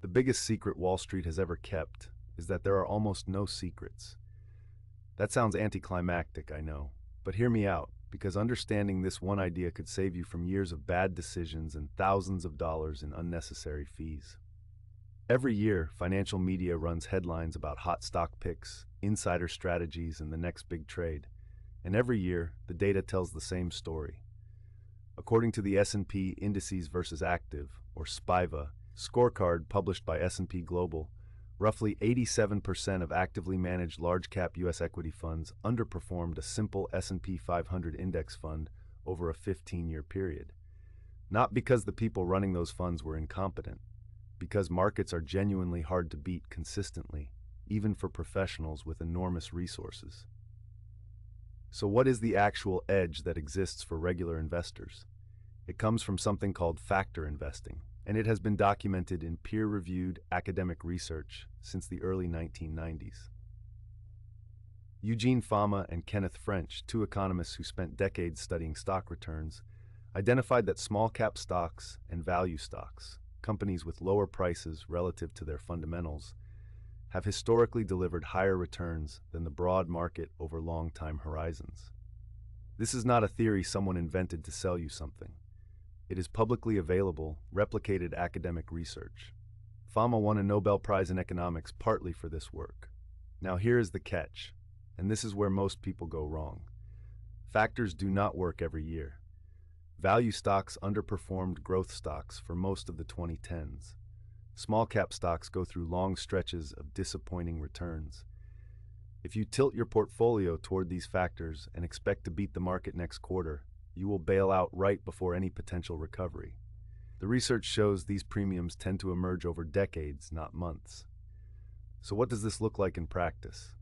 The biggest secret Wall Street has ever kept is that there are almost no secrets. That sounds anticlimactic, I know, but hear me out, because understanding this one idea could save you from years of bad decisions and thousands of dollars in unnecessary fees. Every year, financial media runs headlines about hot stock picks, insider strategies, and the next big trade. And every year, the data tells the same story. According to the S&P Indices versus Active, or SPIVA, scorecard published by S&P Global, roughly 87% of actively managed large-cap U.S. equity funds underperformed a simple S&P 500 index fund over a 15-year period. Not because the people running those funds were incompetent, because markets are genuinely hard to beat consistently, even for professionals with enormous resources. So what is the actual edge that exists for regular investors? It comes from something called factor investing, and it has been documented in peer-reviewed academic research since the early 1990s. Eugene Fama and Kenneth French, two economists who spent decades studying stock returns, identified that small-cap stocks and value stocks, companies with lower prices relative to their fundamentals, have historically delivered higher returns than the broad market over long time horizons. This is not a theory someone invented to sell you something. It is publicly available, replicated academic research. Fama won a Nobel Prize in economics partly for this work. Now here is the catch, and this is where most people go wrong. Factors do not work every year. Value stocks underperformed growth stocks for most of the 2010s. Small-cap stocks go through long stretches of disappointing returns. If you tilt your portfolio toward these factors and expect to beat the market next quarter, you will bail out right before any potential recovery. The research shows these premiums tend to emerge over decades, not months. So what does this look like in practice?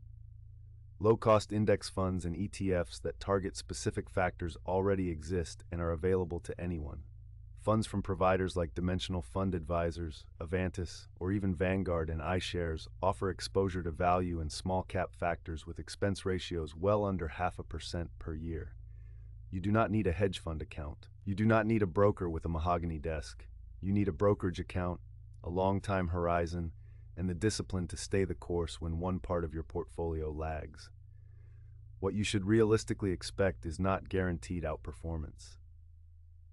Low-cost index funds and ETFs that target specific factors already exist and are available to anyone. Funds from providers like Dimensional Fund Advisors, Avantis, or even Vanguard and iShares offer exposure to value and small-cap factors with expense ratios well under 0.5% per year. You do not need a hedge fund account. You do not need a broker with a mahogany desk. You need a brokerage account, a long-time horizon, and the discipline to stay the course when one part of your portfolio lags. What you should realistically expect is not guaranteed outperformance.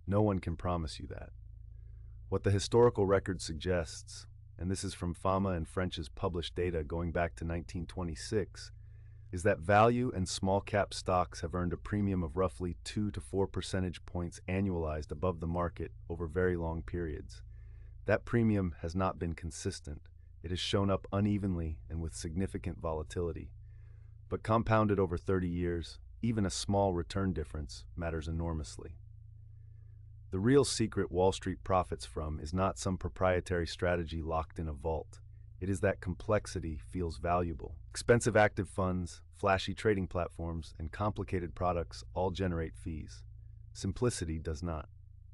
No one can promise you that. What the historical record suggests, and this is from Fama and French's published data going back to 1926, is that value and small-cap stocks have earned a premium of roughly 2 to 4 percentage points annualized above the market over very long periods. That premium has not been consistent. It has shown up unevenly and with significant volatility. But compounded over 30 years, even a small return difference matters enormously. The real secret Wall Street profits from is not some proprietary strategy locked in a vault. It is that complexity feels valuable. Expensive active funds, flashy trading platforms, and complicated products all generate fees. Simplicity does not.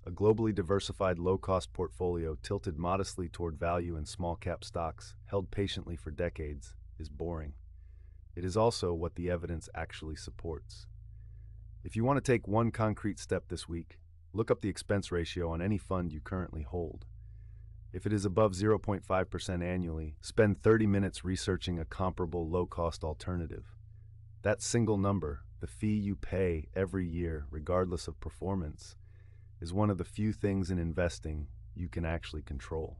A globally diversified low-cost portfolio tilted modestly toward value and small-cap stocks, held patiently for decades, is boring. It is also what the evidence actually supports. If you want to take one concrete step this week, look up the expense ratio on any fund you currently hold. If it is above 0.5% annually, spend 30 minutes researching a comparable low-cost alternative. That single number, the fee you pay every year, regardless of performance, is one of the few things in investing you can actually control.